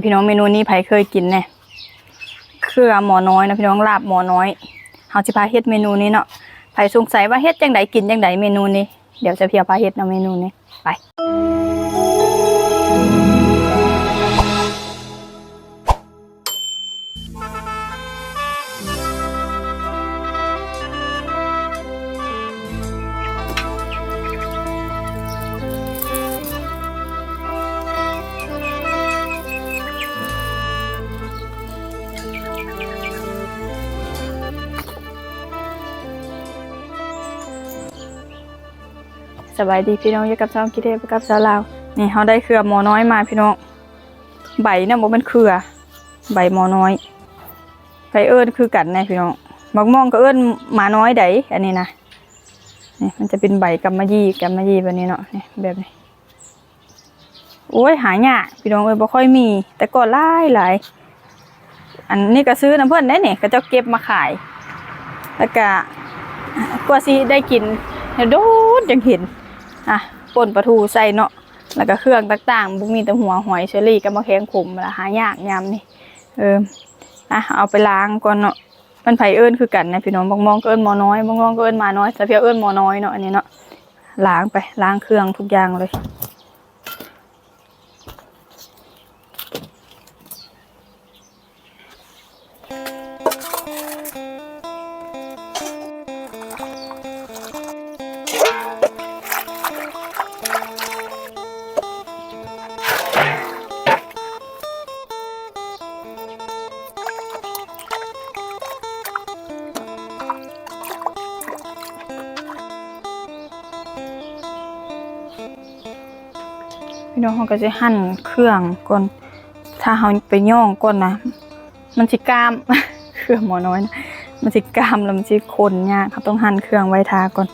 พี่น้องเมนูนี้ไผเคยกินเนี่ยเครือหมอน้อยนะพี่น้องลาบหมอน้อยเฮาสิพาเฮ็ดเมนูนี้เนาะไผสงสัยว่าเฮ็ดจังไดกินจังไดเมนูนี้เดี๋ยวจะเพียพาเฮ็ดเนาะเมนูนี้ไปสบายดีพี่น้องอยู่กับช่องคิดเทพกับสาวลาวนี่เขาได้เครือหมอน้อยมาพี่น้องใบเนี่ยบอกเป็นเครือใบหมอน้อยไผเอิญคือกันนะพี่น้องมักมองก็เอิญหมาน้อยไดอันนี้นะนี่มันจะเป็นใบกำมะยี่แบบนี้เนาะนี่แบบนี้โอ้ยหายากพี่น้องบ่ค่อยมีแต่ก็หลายอันนี้ก็ซื้อน้ำเพื่อนได้เนี่ยก็จะเก็บมาขายแล้วก็กว่าสิได้กินโดดยังเห็นป่นปลาทูใส่เนาะแล้วก็เครื่องต่างๆบุมีแต่หัวหอยเชอรี่กับมะเขือขมละหายากยำนี่เอาไปล้างก่อนเนาะมันไผเอิญคือกันนะพี่น้องบางมองก็เอิญหมอน้อยบางมองก็เอิญหมาน้อยแต่เพียเอิญหมอน้อยเนาะอันนี้เนาะล้างไปล้างเครื่องทุกอย่างเลยพี่น้องเขาก็จะหั่นเครื่องก่อนถ้าเขาไปย่องก่อนนะมันสิกล้าม เครื่องหมอน้อยนะมันสิกล้ามแล้วมันสิคนยากเขาต้องหั่นเครื่องไว้ทาก่อน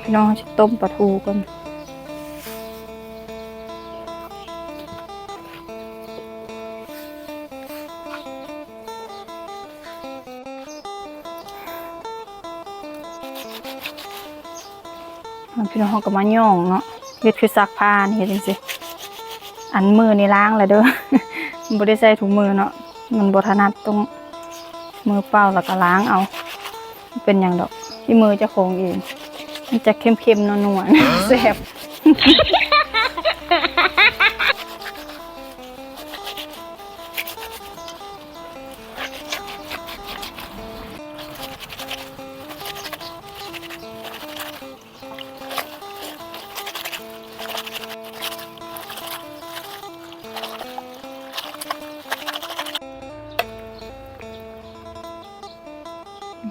พี่น้องจะต้มปลาทูก่อนพี่น้องเขาก็มาย่องเนาะเฮ็ดคือซักผ้านี่เฮ็ดจังซี่อันมือนี่ล้างแล้วเด้อ บ่ได้ใส่ถุงมือเนาะมันบ่ถนัดตรงมือเปล่าแล้วก็ล้างเอาเป็นหยังดอกที่มือเจ้าของเองมันจะเข้มๆนัวๆแซ่บ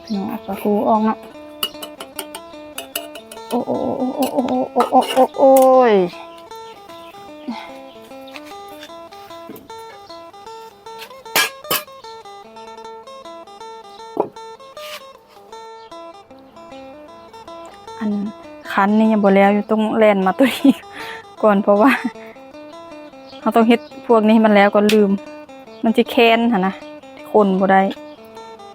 พี่น้องเอาปลาทูออกเนาะโอ้ยอันคันนี่ยังบ่แล้วอยู่ต้องแล่นมาตัวนี้ก่อนเพราะว่าเราต้องเฮ็ดพวกนี้มันแล้วก็ลืมมันจะแค้นนะคนบ่ได้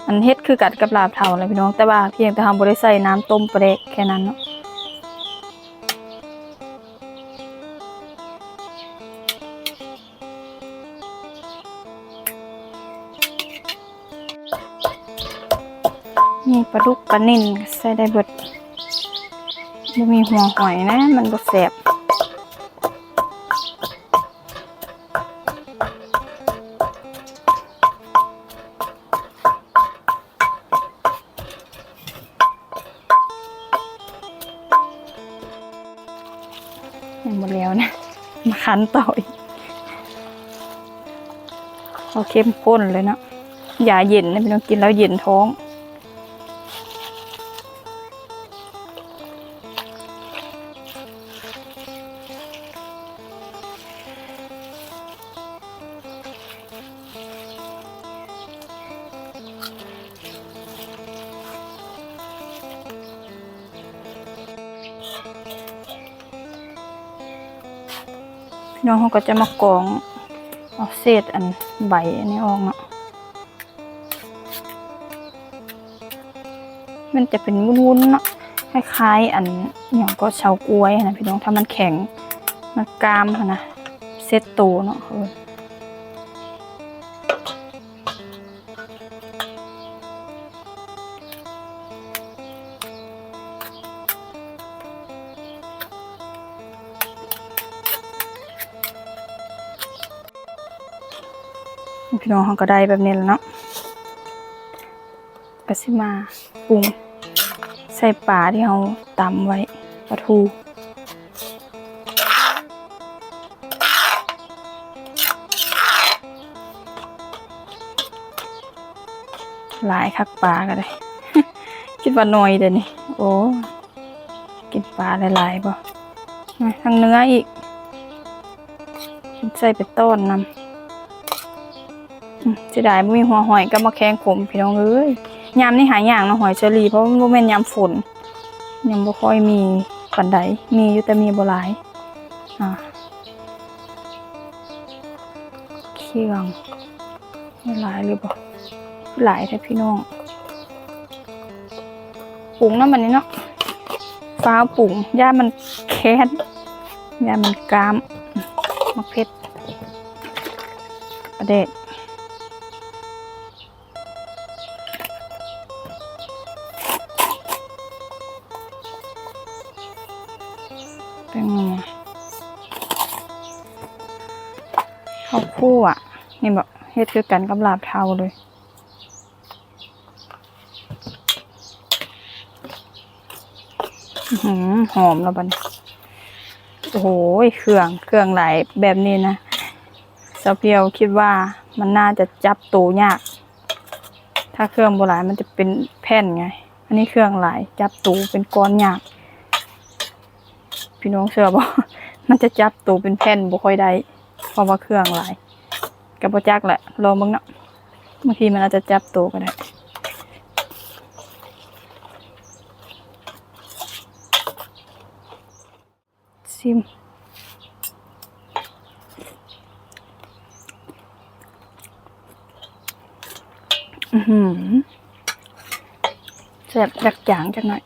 อันเฮ็ดคือกัดกับลาบเท่าเลยพี่น้องแต่ว่าเพียงแต่ทำบ่ได้ใส่น้ำต้มปลาแดกแค่นั้นเนาะ พ มีปลาดุกปลานิ่นใส่ได้เบิดบ่มีหัวหอยนะมันบ่แซ่บยังหมดแล้วนะมาคั้นต่ออีกเอาเข้มข้นเลยเนาะอย่าเย็นนะพี่น้องกินแล้วเย็นท้องพี่น้องเขาก็จะมากรองเอาเศษอันใบอันนี้ออกเนาะมันจะเป็นวุ้นๆเนาะคล้ายๆอันอย่างก็เฉาก๊วยนะพี่น้องถ้ามันแข็งมันกรามนะเซตโตเนาะพี่น้องเขาก็ได้แบบนี้แล้วเนาะก็สิมาปรุงใส่ปลาที่เราตำไว้ปลาทูหลายคักปลาก็ได้ คิดว่าน้อยเดี๋ยวนี้โอ้กินปลาหลายๆบ่ทั้งเนื้ออีกใส่ไปต้นนำจะได้ไม่มีหัวหอยก็มาแข้งขมพี่น้องเอ้ยยามนี่หายอย่างเนาะหอยเชอรี่เพราะมันบ่แม่นยามฝนยังบ่ค่อยมีปานใดมีอยู่แต่มีบ่หลายเครื่องหลายหรือบ่หลายแท้พี่น้องปรุงน้ำมันนี้เนาะฟ้าปรุงย่ามันแค้นย่ามันกามมะเพ็ดประเด็ดเป็นไงข้าวคั่วนี่แบบเฮ็ดคือกันกับลาบเทาเลยหอมแล้วบัดนี้โอ้โหเครื่องหลายแบบนี้นะสาวเพียวคิดว่ามันน่าจะจับตัวยากถ้าเครื่องโบราณมันจะเป็นแผ่นไงอันนี้เครื่องหลายจับตูเป็นก้อนยากพี่น้องเชื่อบ่ มันจะจับตูเป็นแผ่นบ่ค่อยได้เพราะว่าเครื่องหลายกับบ่จักแหละลองเบิ่งเนาะบางทีมันอาจจะจับตูก็ได้ซิมแซ่บจักจางจักหน่อย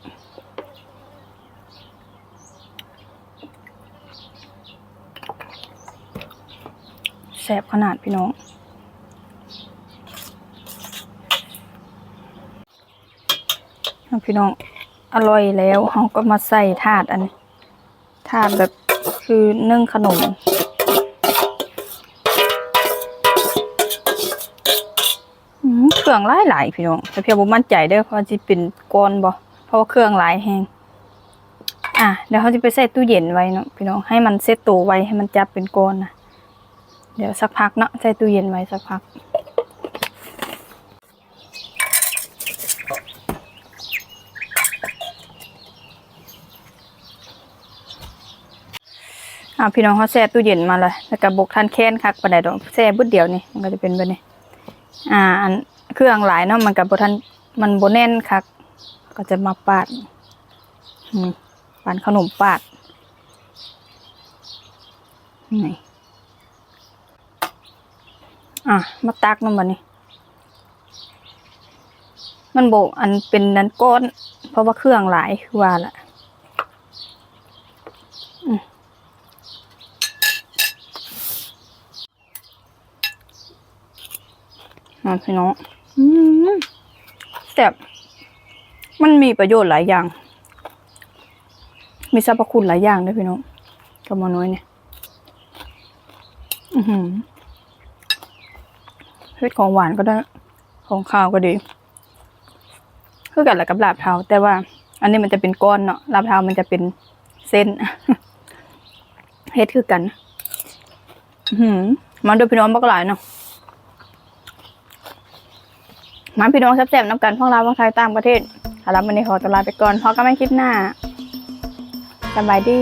แซ่บขนาดพี่น้องพี่น้องอร่อยแล้วเราก็มาใส่ถาดอันถาดแบบคือนึ่งขนมเครื่องหลายพี่น้องแต่เพียงบ่มั่นใจเด้อเพราะจะเป็นก้อนบ่เพราะว่าเครื่องหลายแห้งเดี๋ยวเขาจะไปใส่ตู้เย็นไว้เนาะพี่น้องให้มันเซตตัวไว้ให้มันจับเป็นก้อนนะเดี๋ยวสักพักเนาะใส่ตู้เย็นไว้สักพักพี่น้องเขาแช่ตู้เย็นมาเลยแล้วก็บกทันแค้นคักปานใดดอกแช่บึดเดียวนี่มันก็จะเป็นแบบนี้อันเครื่องหลายเนาะมันกับบทันมันโบแน่นคักก็จะมาปาดปาดขนมปาดนี่มาตักน้ำมันนี่มันโบอันเป็นนันก้อนเพราะว่าเครื่องหลายคือว่าละพี่น้องแซ่บ มันมีประโยชน์หลายอย่าง มีสรรพคุณหลายอย่างด้วยพี่น้องกับหมอน้อยเนี่ยเฮ็ดของหวานก็ได้ของข้าวก็ดีคือกันแหละกับลาบเทาแต่ว่า อันนี้มันจะเป็นก้อนเนาะลาบเทามันจะเป็นเส้น เฮ็ดคือกันมันดูพี่น้องบักหลายเนาะมันพี่น้องแซ่บๆน้ำกันพวกเราพวกไทยต่างประเทศสำหรับวันนี้ขอตัวลาไปก่อนพอกันใหม่คลิปหน้าสบายดี